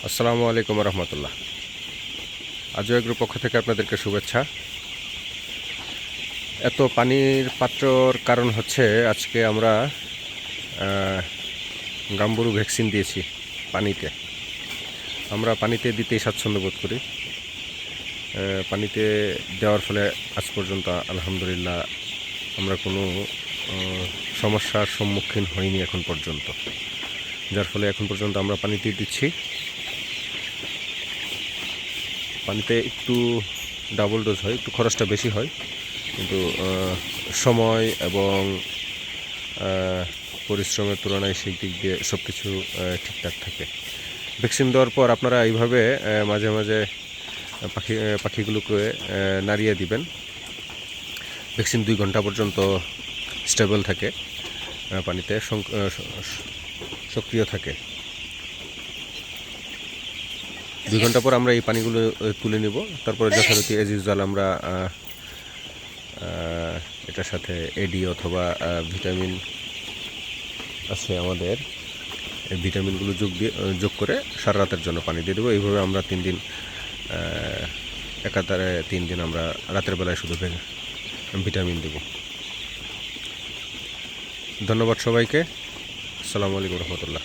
আসসালামু আলাইকুম রহমতুল্লাহ। আজও এগ্রোর পক্ষ থেকে আপনাদেরকে শুভেচ্ছা। এত পানির পাত্রর কারণ হচ্ছে আজকে আমরা গাম্বুরু ভ্যাকসিন দিয়েছি পানিতে। আমরা পানিতে দিতেই স্বাচ্ছন্দ্য বোধ করি। পানিতে দেওয়ার ফলে আজ পর্যন্ত আলহামদুলিল্লাহ আমরা কোনো সমস্যার সম্মুখীন হইনি এখন পর্যন্ত, যার ফলে এখন পর্যন্ত আমরা পানিতে দিচ্ছি। পানিতে একটু ডাবল ডোজ হয়, একটু খরচটা বেশি হয়, কিন্তু সময় এবং পরিশ্রমের তুলনায় সেই দিক দিয়ে সব কিছু ঠিকঠাক থাকে। ভ্যাকসিন দেওয়ার পর আপনারা এইভাবে মাঝে মাঝে পাখিগুলোকে নাড়িয়ে দিবেন। ভ্যাকসিন 2 ঘন্টা পর্যন্ত স্টেবল থাকে, পানিতে সক্রিয় থাকে। 2 ঘন্টা পর আমরা এই পানিগুলো তুলে নিব। তারপরে যথারীতি এজ ইউজুয়াল আমরা এটার সাথে এডি অথবা ভিটামিন আছে আমাদের, এই ভিটামিনগুলো যোগ করে সারা রাতের জন্য পানি দিয়ে দেবো। এইভাবে আমরা 3 দিন, একাধারে 3 দিন আমরা রাতের বেলায় শুধু ভিটামিন দেব। ধন্যবাদ সবাইকে। আসসালামু আলাইকুম রহমতুল্লাহ।